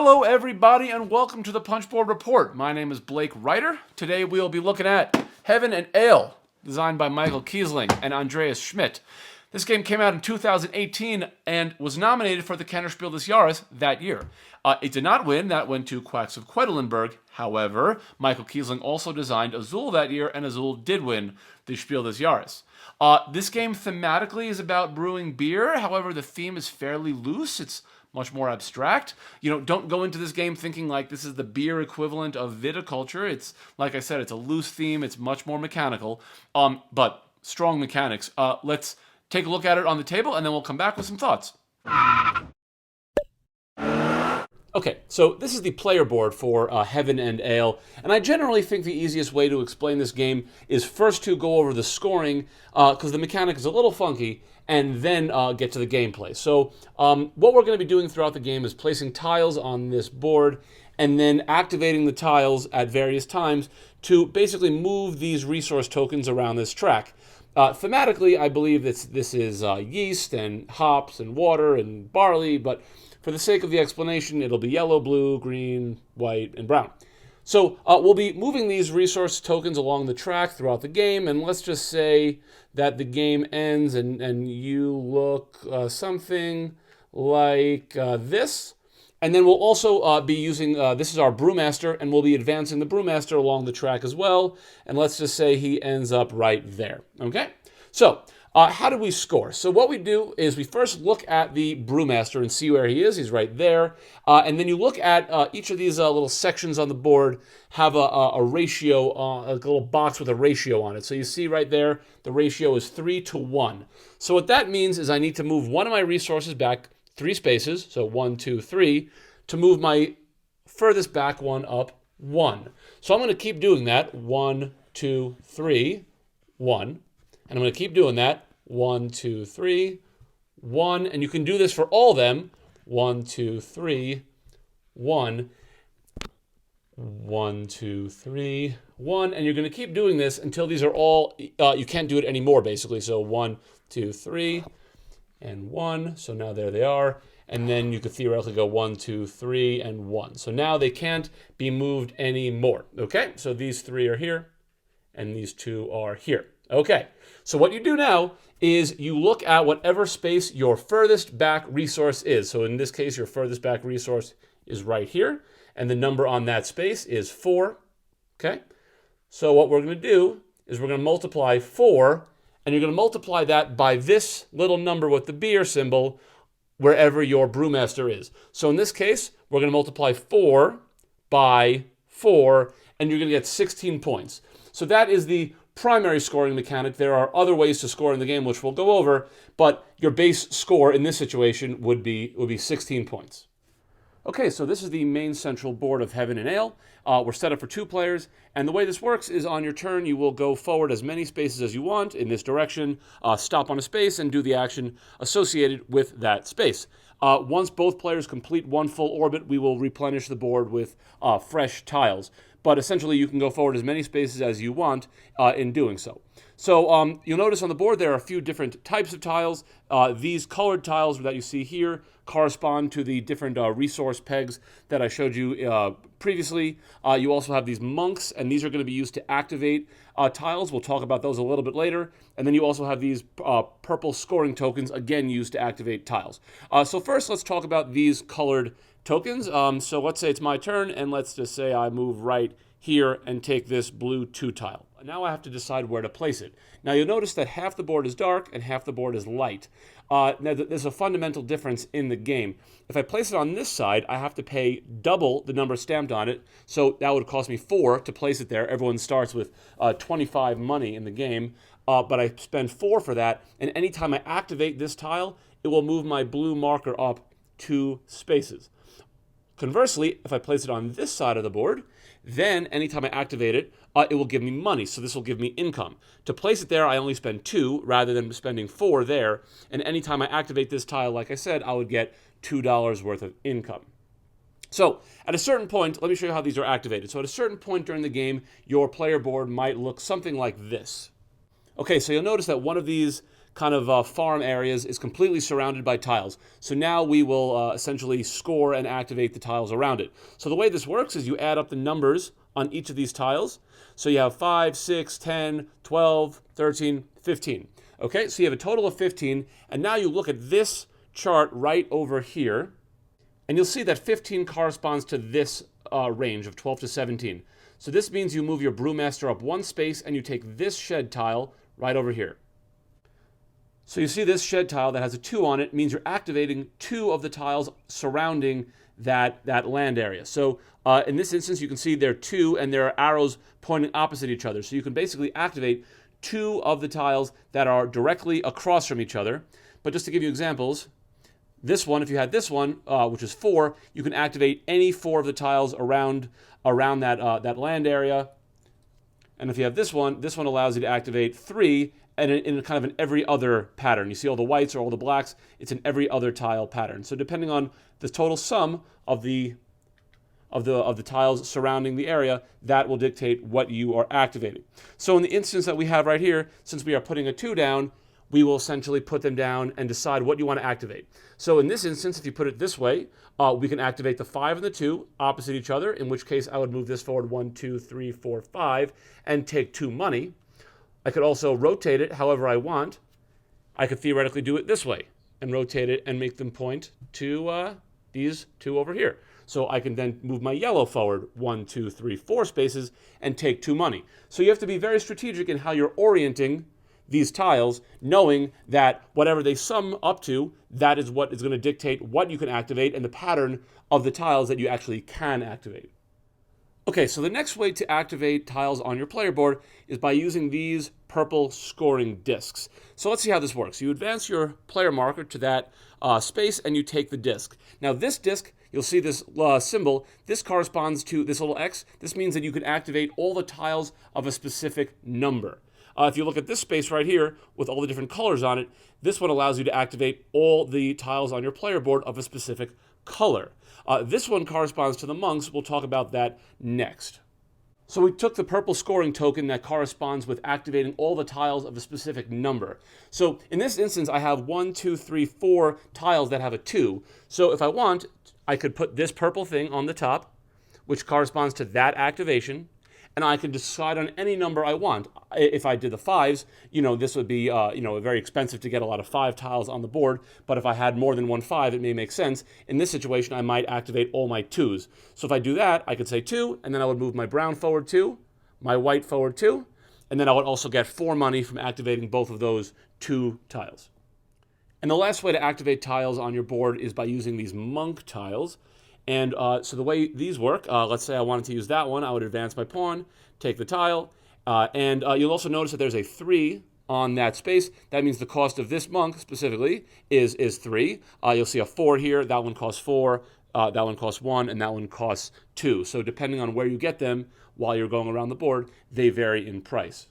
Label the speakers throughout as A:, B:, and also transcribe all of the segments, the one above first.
A: Hello everybody and welcome to the Punchboard Report. My name is Blake Ryder. Today we'll be looking at Heaven and Ale, designed by Michael Kiesling and Andreas Schmidt. This game came out in 2018 and was nominated for the Kennerspiel des Jahres that year. It did not win. That went to Quacks of Quedlinburg. However, Michael Kiesling also designed Azul that year, and Azul did win the Spiel des Jahres. This game thematically is about brewing beer. However, the theme is fairly loose. It's much more abstract. Don't go into this game thinking like this is the beer equivalent of viticulture. It's, like I said, it's a loose theme. It's much more mechanical, but strong mechanics. Let's take a look at it on the table, and then we'll come back with some thoughts. Okay, so this is the player board for Heaven and Ale, and I generally think the easiest way to explain this game is first to go over the scoring, because the mechanic is a little funky, and then get to the gameplay. So what we're going to be doing throughout the game is placing tiles on this board, and then activating the tiles at various times to basically move these resource tokens around this track. Thematically, I believe this is yeast and hops and water and barley, but for the sake of the explanation, it'll be yellow, blue, green, white, and brown. So we'll be moving these resource tokens along the track throughout the game, and let's just say that the game ends and you look something like this. And then we'll also be using, this is our brewmaster, and we'll be advancing the brewmaster along the track as well. And let's just say he ends up right there, okay? So how do we score? So what we do is we first look at the brewmaster and see where he is. He's right there. And then you look at each of these little sections on the board have a ratio, a little box with a ratio on it. So you see right there, the ratio is 3-to-1. So what that means is I need to move one of my resources back 3 spaces, so 1, 2, 3, to move my furthest back one up 1. So I'm going to keep doing that, 1, 2, 3, 1. And I'm going to keep doing that, 1, 2, 3, 1. And you can do this for all of them, 1, 2, 3, 1, 1, 2, 3, 1. And you're going to keep doing this until these are all, you can't do it anymore, basically. So 1, 2, 3, and 1. So now there they are. And then you could theoretically go 1, 2, 3, and 1. So now they can't be moved anymore. Okay, so these 3 are here, and these 2 are here. Okay, so what you do now is you look at whatever space your furthest back resource is. So in this case, your furthest back resource is right here, and the number on that space is 4. Okay, so what we're going to do is we're going to multiply 4, and you're going to multiply that by this little number with the beer symbol wherever your brewmaster is. So in this case, we're going to multiply 4 by 4, and you're going to get 16 points. So that is the primary scoring mechanic. There are other ways to score in the game, which we'll go over, but your base score in this situation would be 16 points. Okay, so this is the main central board of Heaven and Ale. We're set up for 2 players, and the way this works is on your turn, you will go forward as many spaces as you want in this direction, stop on a space, and do the action associated with that space. Once both players complete 1 full orbit, we will replenish the board with fresh tiles. But essentially, you can go forward as many spaces as you want in doing so. So you'll notice on the board there are a few different types of tiles. These colored tiles that you see here correspond to the different resource pegs that I showed you previously. You also have these monks, and these are going to be used to activate tiles. We'll talk about those a little bit later. And then you also have these purple scoring tokens, again used to activate tiles. So first, let's talk about these colored tokens. So let's say it's my turn, and let's just say I move right here and take this blue 2 tile. Now I have to decide where to place it. Now you'll notice that half the board is dark and half the board is light. Now there's a fundamental difference in the game. If I place it on this side, I have to pay double the number stamped on it, so that would cost me 4 to place it there. Everyone starts with 25 money in the game, but I spend 4 for that, and anytime I activate this tile, it will move my blue marker up 2 spaces. Conversely, if I place it on this side of the board, then anytime I activate it, it will give me money, so this will give me income. To place it there, I only spend 2 rather than spending 4 there, and anytime I activate this tile, like I said, I would get $2 worth of income. So at a certain point, let me show you how these are activated. So at a certain point during the game, your player board might look something like this. Okay, so you'll notice that one of these kind of farm areas is completely surrounded by tiles. So now we will essentially score and activate the tiles around it. So the way this works is you add up the numbers on each of these tiles. So you have 5, 6, 10, 12, 13, 15. Okay, so you have a total of 15, and now you look at this chart right over here, and you'll see that 15 corresponds to this range of 12 to 17. So this means you move your brewmaster up one space and you take this shed tile right over here. So you see this shed tile that has a 2 on it means you're activating 2 of the tiles surrounding that land area. So in this instance, you can see there are 2 and there are arrows pointing opposite each other. So you can basically activate 2 of the tiles that are directly across from each other. But just to give you examples, this one, if you had this one, which is 4, you can activate any 4 of the tiles around that land area. And if you have this one allows you to activate 3 and in kind of an every other pattern. You see all the whites or all the blacks, it's an every other tile pattern. So depending on the total sum of the tiles surrounding the area, that will dictate what you are activating. So in the instance that we have right here, since we are putting a 2 down, we will essentially put them down and decide what you want to activate. So in this instance, if you put it this way, we can activate the 5 and the 2 opposite each other, in which case I would move this forward 1, 2, 3, 4, 5, and take 2 money. I could also rotate it however I want. I could theoretically do it this way and rotate it and make them point to these 2 over here. So I can then move my yellow forward 1, 2, 3, 4 spaces and take 2 money. So you have to be very strategic in how you're orienting these tiles, knowing that whatever they sum up to, that is what is going to dictate what you can activate and the pattern of the tiles that you actually can activate. Okay, so the next way to activate tiles on your player board is by using these purple scoring discs. So let's see how this works. You advance your player marker to that space and you take the disc. Now this disc, you'll see this symbol, this corresponds to this little X. This means that you can activate all the tiles of a specific number. If you look at this space right here with all the different colors on it, this one allows you to activate all the tiles on your player board of a specific color. This one corresponds to the monks. We'll talk about that next. So we took the purple scoring token that corresponds with activating all the tiles of a specific number. So in this instance, I have 1, 2, 3, 4 tiles that have a 2. So if I want, I could put this purple thing on the top, which corresponds to that activation, and I can decide on any number I want. If I did the 5s, this would be, very expensive to get a lot of 5 tiles on the board, but if I had more than one 5, it may make sense. In this situation, I might activate all my 2s. So if I do that, I could say 2, and then I would move my brown forward 2, my white forward 2, and then I would also get 4 money from activating both of those 2 tiles. And the last way to activate tiles on your board is by using these monk tiles. And so the way these work, let's say I wanted to use that one, I would advance my pawn, take the tile, and you'll also notice that there's a 3 on that space. That means the cost of this monk specifically is 3. You'll see a 4 here, that one costs 4, that one costs 1, and that one costs 2. So depending on where you get them while you're going around the board, they vary in price.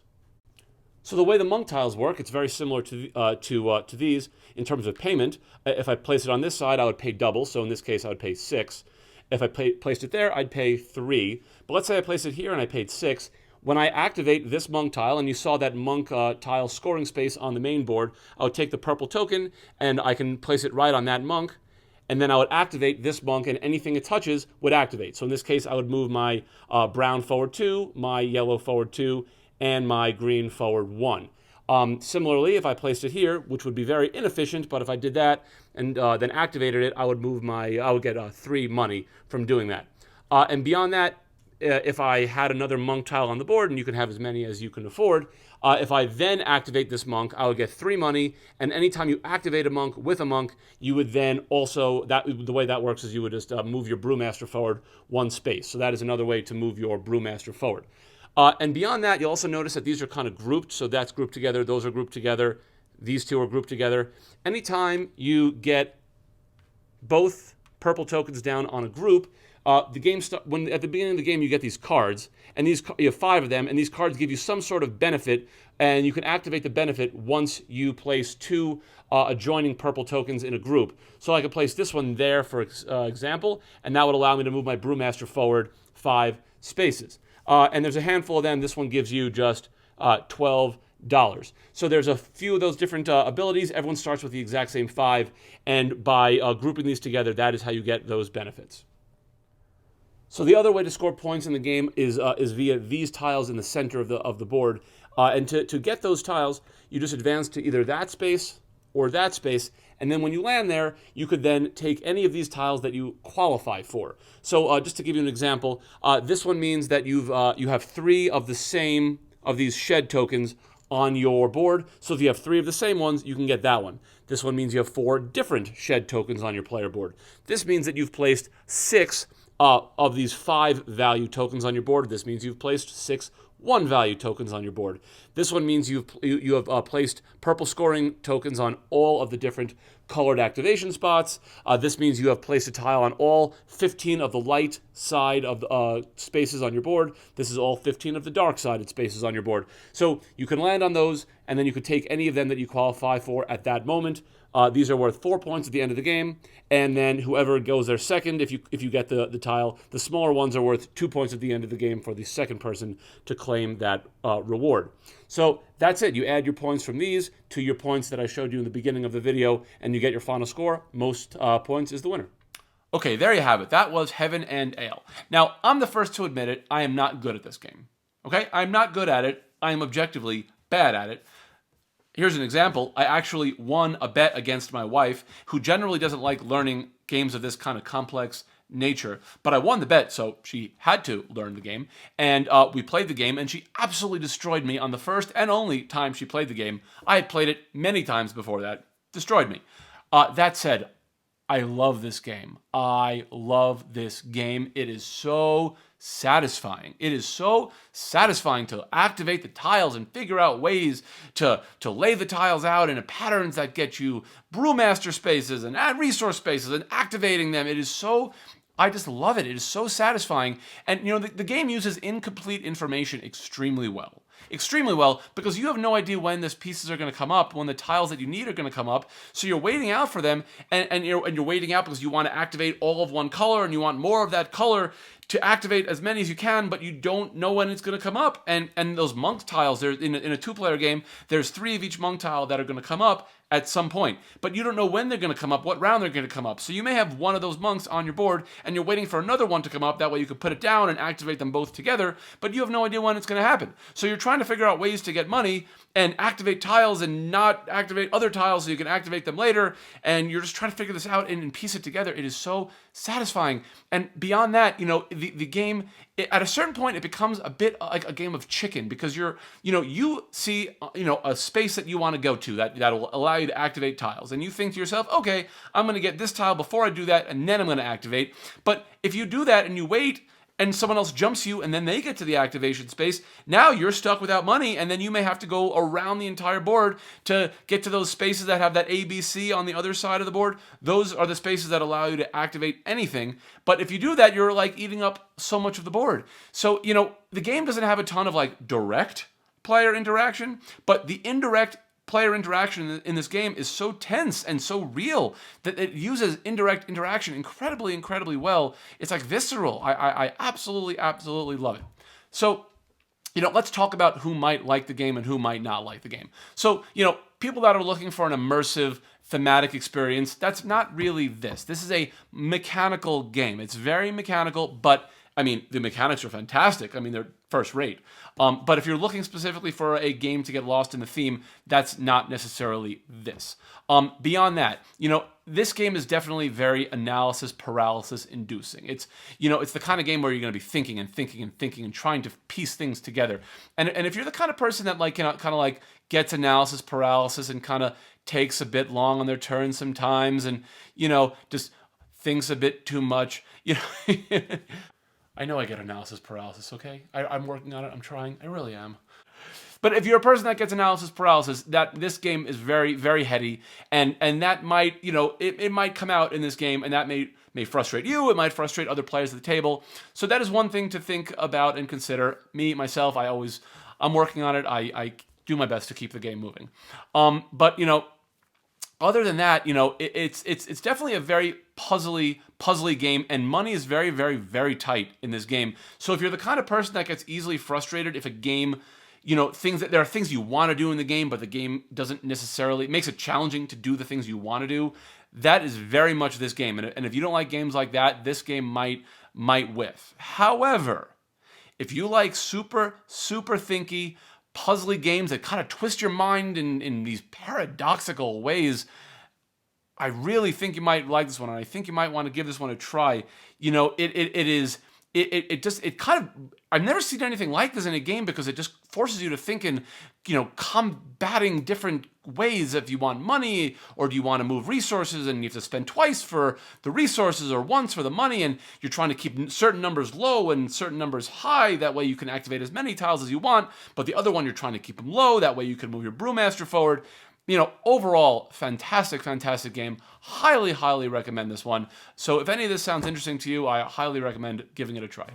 A: So the way the monk tiles work, it's very similar to these in terms of payment. If I place it on this side, I would pay double. So in this case, I would pay 6. If I placed it there, I'd pay 3. But let's say I place it here and I paid 6. When I activate this monk tile, and you saw that monk tile scoring space on the main board, I would take the purple token and I can place it right on that monk. And then I would activate this monk, and anything it touches would activate. So in this case, I would move my brown forward 2, my yellow forward 2, and my green forward 1. Similarly, if I placed it here, which would be very inefficient, but if I did that and then activated it, I would get 3 money from doing that. And beyond that, if I had another monk tile on the board, and you can have as many as you can afford, if I then activate this monk, I would get 3 money, and anytime you activate a monk with a monk, you would then also, the way that works is you would just move your brewmaster forward 1 space. So that is another way to move your brewmaster forward. And beyond that, you'll also notice that these are kind of grouped. So that's grouped together. Those are grouped together. These 2 are grouped together. Anytime you get both purple tokens down on a group, at the beginning of the game, you get these cards, and you have 5 of them, and these cards give you some sort of benefit, and you can activate the benefit once you place 2 adjoining purple tokens in a group. So I could place this one there, for example, and that would allow me to move my brewmaster forward 5 spaces. And there's a handful of them. This one gives you just 12 So there's a few of those different abilities. Everyone starts with the exact same 5, and by grouping these together, that is how you get those benefits. So the other way to score points in the game is via these tiles in the center of the board. And to get those tiles, you just advance to either that space or that space, and then when you land there, you could then take any of these tiles that you qualify for. So just to give you an example, this one means that you have 3 of the same of these shed tokens on your board. So if you have 3 of the same ones, you can get that one. This one means you have 4 different shed tokens on your player board. This means that you've placed 6 of these 5 value tokens on your board. This means you've placed 6 1 value tokens on your board. This one means you have placed purple scoring tokens on all of the different colored activation spots. This means you have placed a tile on all 15 of the light side of the spaces on your board. This is all 15 of the dark sided spaces on your board. So you can land on those, and then you could take any of them that you qualify for at that moment. These are worth 4 points at the end of the game, and then whoever goes there second, if you get the tile, the smaller ones are worth 2 points at the end of the game for the second person to claim that reward. So that's it. You add your points from these to your points that I showed you in the beginning of the video, and you get your final score. Most points is the winner. Okay, there you have it. That was Heaven and Ale. Now, I'm the first to admit it. I am not good at this game. Okay? I'm not good at it. I am objectively bad at it. Here's an example. I actually won a bet against my wife, who generally doesn't like learning games of this kind of complex nature. But I won the bet, so she had to learn the game. And we played the game, and she absolutely destroyed me on the first and only time she played the game. I had played it many times before that. Destroyed me. That said, I love this game. I love this game. It is so satisfying. It is so satisfying to activate the tiles and figure out ways to lay the tiles out in patterns that get you brewmaster spaces and add resource spaces and activating them. It is so, I just love it. It is so satisfying. And you know, the game uses incomplete information extremely well. Extremely well, because you have no idea when these pieces are going to come up, when the tiles that you need are going to come up. So you're waiting out for them, and you're waiting out because you want to activate all of one color, and you want more of that color to activate as many as you can, but you don't know when it's going to come up. And those monk tiles, in a 2-player game, there's 3 of each monk tile that are going to come up at some point, but you don't know when they're going to come up, what round they're going to come up. So you may have one of those monks on your board, and you're waiting for another one to come up. That way you could put it down and activate them both together, but you have no idea when it's going to happen. So you're trying to figure out ways to get money and activate tiles and not activate other tiles so you can activate them later, and you're just trying to figure this out and piece it together. It is so satisfying. And beyond that, you know, the game, at a certain point, it becomes a bit like a game of chicken, because you see, a space that you want to go to that will allow you to activate tiles, and you think to yourself, okay, I'm going to get this tile before I do that, and then I'm going to activate. But if you do that and you wait, and someone else jumps you, and then they get to the activation space, now you're stuck without money, and then you may have to go around the entire board to get to those spaces that have that ABC on the other side of the board. Those are the spaces that allow you to activate anything. But if you do that, you're like eating up so much of the board. So, the game doesn't have a ton of like direct player interaction, but the indirect player interaction in this game is so tense and so real that it uses indirect interaction incredibly, incredibly well. It's like visceral. I absolutely, absolutely love it. So, let's talk about who might like the game and who might not like the game. So, people that are looking for an immersive thematic experience, that's not really this. This is a mechanical game. It's very mechanical, but the mechanics are fantastic. They're first rate. But if you're looking specifically for a game to get lost in the theme, that's not necessarily this. Beyond that, this game is definitely very analysis paralysis inducing. It's the kind of game where you're going to be thinking and thinking and thinking and trying to piece things together. And if you're the kind of person that kind of gets analysis paralysis and kind of takes a bit long on their turn sometimes, and just thinks a bit too much, I know I get analysis paralysis, okay? I'm working on it. I'm trying. I really am. But if you're a person that gets analysis paralysis, this game is very, very heady, and that might, it might come out in this game, and that may frustrate you. It might frustrate other players at the table. So that is one thing to think about and consider. Me, myself, I'm working on it. I do my best to keep the game moving. But, other than that, it's definitely a very puzzly game, and money is very, very, very tight in this game. So if you're the kind of person that gets easily frustrated if a game there are things you want to do in the game, but the game doesn't necessarily, it makes it challenging to do the things you want to do. That is very much this game. And if you don't like games like that, this game might whiff. However, if you like super thinky, puzzly games that kind of twist your mind in these paradoxical ways, I really think you might like this one, and I think you might want to give this one a try. I've never seen anything like this in a game, because it just forces you to think in, combating different ways. If you want money, or do you want to move resources, and you have to spend twice for the resources or once for the money, and you're trying to keep certain numbers low and certain numbers high. That way you can activate as many tiles as you want, but the other one you're trying to keep them low. That way you can move your brewmaster forward. Overall, fantastic game. Highly recommend this one. So if any of this sounds interesting to you, I highly recommend giving it a try.